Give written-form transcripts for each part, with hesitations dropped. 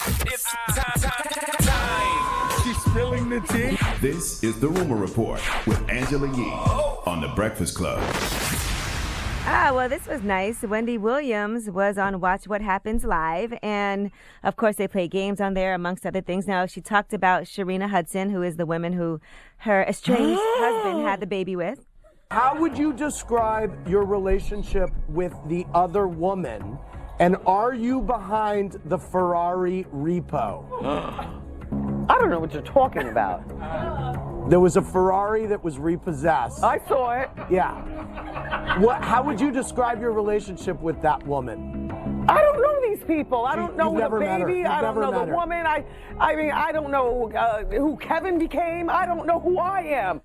It's time. She's spilling the tea. This is The Rumor Report with Angela Yee on The Breakfast Club. Well, this was nice. Wendy Williams was on Watch What Happens Live, and of course they play games on there, amongst other things. Now, she talked about Sharina Hudson, who is the woman who her estranged husband had the baby with. How would you describe your relationship with the other woman, and are you behind the Ferrari repo? I don't know what you're talking about. There was a Ferrari that was repossessed. I saw it. Yeah. How would you describe your relationship with that woman? I don't know these people. I don't know You've the never met her. baby. You've I don't never know met the her. woman. I mean, I don't know who Kevin became. I don't know who I am.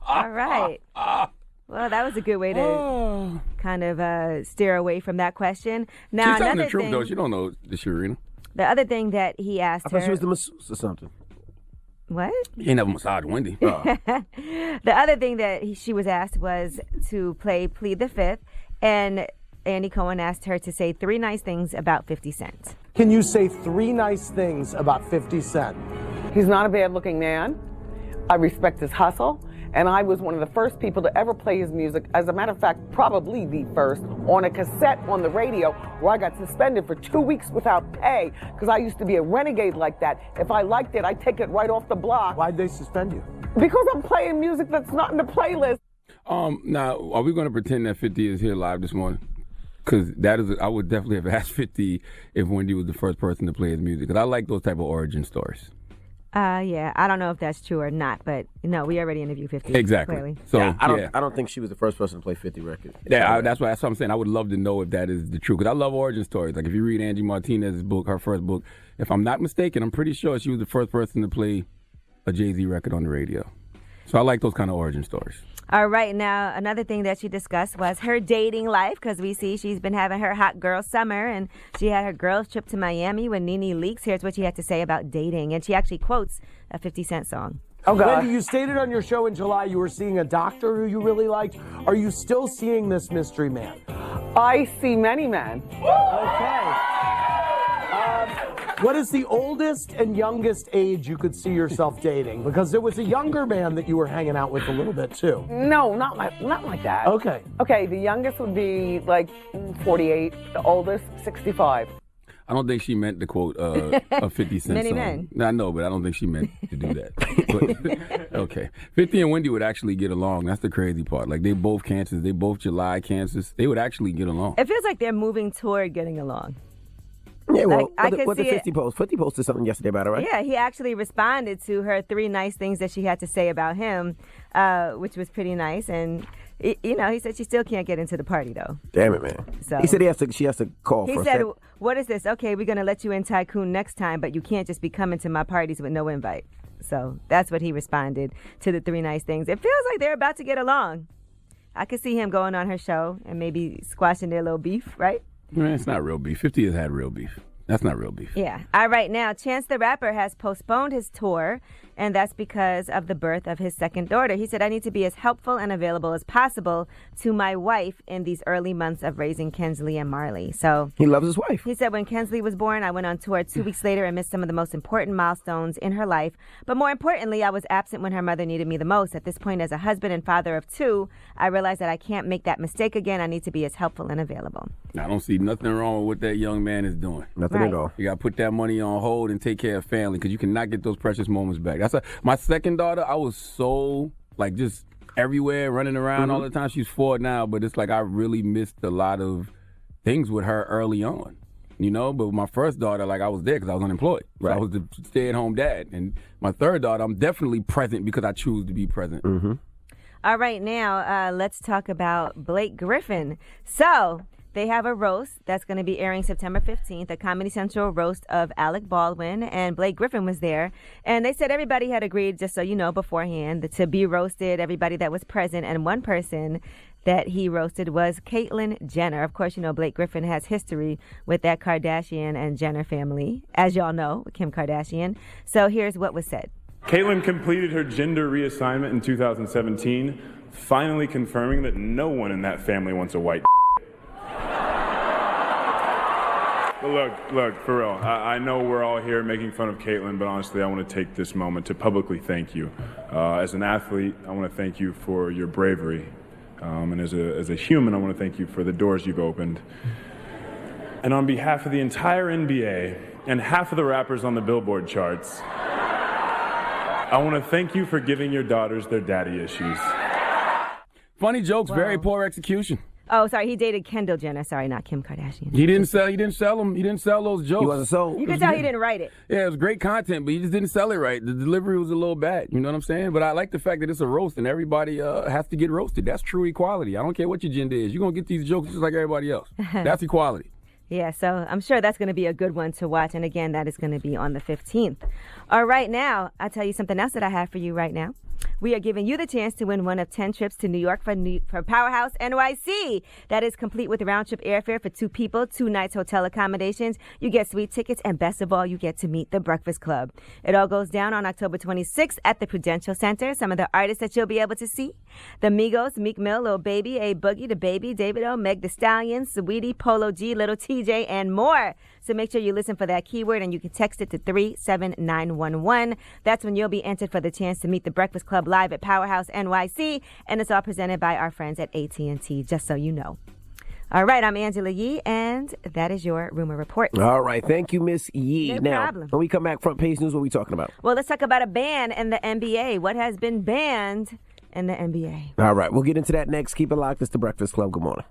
All right. Well, that was a good way to kind of steer away from that question. Now, She's telling another the truth, thing, though. She don't know the Sharina. the other thing that he asked I thought her. she was the masseuse or something. What? You ain't never massaged Wendy. The other thing that she was asked was to play Plead the Fifth, and Andy Cohen asked her to say 3 nice things about 50 Cent. Can you say 3 nice things about 50 Cent? He's not a bad-looking man. I respect his hustle. And I was one of the first people to ever play his music. As a matter of fact, probably the first on a cassette on the radio, where I got suspended for 2 weeks without pay because I used to be a renegade like that. If I liked it, I'd take it right off the block. Why'd they suspend you? Because I'm playing music that's not in the playlist. Now, are we going to pretend that 50 is here live this morning? Because I would definitely have asked 50 if Wendy was the first person to play his music. Because I like those type of origin stories. Yeah, I don't know if that's true or not, but no, we already interviewed 50. Exactly. Clearly. So Yeah, I don't think she was the first person to play 50 records. that's what I'm saying. I would love to know if that is the truth. Because I love origin stories. Like if you read Angie Martinez's book, her first book, if I'm not mistaken, I'm pretty sure she was the first person to play a Jay-Z record on the radio. So I like those kind of origin stories. All right, now another thing that she discussed was her dating life, because we see she's been having her hot girl summer, and she had her girls trip to Miami with Nene Leakes. Here's what she had to say about dating, and she actually quotes a 50 Cent song. Oh, God. Wendy, you stated on your show in July you were seeing a doctor who you really liked. Are you still seeing this mystery man? I see many men. Okay. What is the oldest and youngest age you could see yourself dating? Because there was a younger man that you were hanging out with a little bit too. No, not like that. Okay. Okay, the youngest would be like 48, the oldest 65. I don't think she meant to quote a 50 Cent Many song. men. No, I know, but I don't think she meant to do that. But, okay. 50 and Wendy would actually get along. That's the crazy part. Like, they both cancers. They both July cancers. They would actually get along. It feels like they're moving toward getting along. Yeah, well, I could what the see 50 post? 50 posted something yesterday about it, right? Yeah, he actually responded to her 3 nice things that she had to say about him, which was pretty nice. And, he said she still can't get into the party, though. Damn it, man. So He said she has to call He for said, a second. what is this? Okay, we're going to let you in Tycoon next time, but you can't just be coming to my parties with no invite. So that's what he responded to the 3 nice things. It feels like they're about to get along. I could see him going on her show and maybe squashing their little beef, right? Man, it's not real beef. 50 has had real beef. That's not real beef. Yeah. All right. Now, Chance the Rapper has postponed his tour, and that's because of the birth of his second daughter. He said, I need to be as helpful and available as possible to my wife in these early months of raising Kensley and Marley. So He loves his wife. he said, when Kensley was born, I went on tour 2 weeks later and missed some of the most important milestones in her life. But more importantly, I was absent when her mother needed me the most. At this point, as a husband and father of 2, I realized that I can't make that mistake again. I need to be as helpful and available. I don't see nothing wrong with what that young man is doing. Nothing Right. at all. You got to put that money on hold and take care of family because you cannot get those precious moments back. My second daughter, I was so, just everywhere, running around all the time. She's 4 now, but it's like I really missed a lot of things with her early on, But with my first daughter, I was there because I was unemployed. So I was the stay-at-home dad. And my third daughter, I'm definitely present because I choose to be present. Mm-hmm. All right, now let's talk about Blake Griffin. So they have a roast that's going to be airing September 15th, a Comedy Central roast of Alec Baldwin, and Blake Griffin was there. And they said everybody had agreed, just so you know, beforehand, to be roasted, everybody that was present. And one person that he roasted was Kaitlyn Jenner. Of course, Blake Griffin has history with that Kardashian and Jenner family, as y'all know, Kim Kardashian. So here's what was said. Kaitlyn completed her gender reassignment in 2017, finally confirming that no one in that family wants a white. But look, for real, I know we're all here making fun of Kaitlyn, but honestly, I want to take this moment to publicly thank you. As an athlete, I want to thank you for your bravery. And as a human, I want to thank you for the doors you've opened. And on behalf of the entire NBA and half of the rappers on the Billboard charts, I want to thank you for giving your daughters their daddy issues. Funny jokes, very poor execution. Oh, sorry, he dated Kendall Jenner. Sorry, not Kim Kardashian. He didn't sell them. He didn't sell those jokes. He wasn't sold. You can tell he didn't write it. Yeah, it was great content, but he just didn't sell it right. The delivery was a little bad. You know what I'm saying? But I like the fact that it's a roast and everybody has to get roasted. That's true equality. I don't care what your gender is. You're going to get these jokes just like everybody else. That's equality. Yeah, so I'm sure that's going to be a good one to watch. And again, that is going to be on the 15th. All right, now, I'll tell you something else that I have for you right now. We are giving you the chance to win one of 10 trips to New York for Powerhouse NYC. That is complete with round-trip airfare for 2 people, 2 nights hotel accommodations. You get sweet tickets, and best of all, you get to meet the Breakfast Club. It all goes down on October 26th at the Prudential Center. Some of the artists that you'll be able to see: the Migos, Meek Mill, Lil Baby, A Boogie, The Baby, David O, Meg Thee Stallion, Saweetie, Polo G, Little TJ, and more. So make sure you listen for that keyword, and you can text it to 37911. That's when you'll be entered for the chance to meet the Breakfast Club live at Powerhouse NYC, and it's all presented by our friends at AT&T, just so you know. All right, I'm Angela Yee, and that is your Rumor Report. All right, thank you, Miss Yee. No now, problem. when we come back, front page news, what are we talking about? Well, let's talk about a ban in the NBA. What has been banned in the NBA? All right, we'll get into that next. Keep it locked. It's The Breakfast Club. Good morning.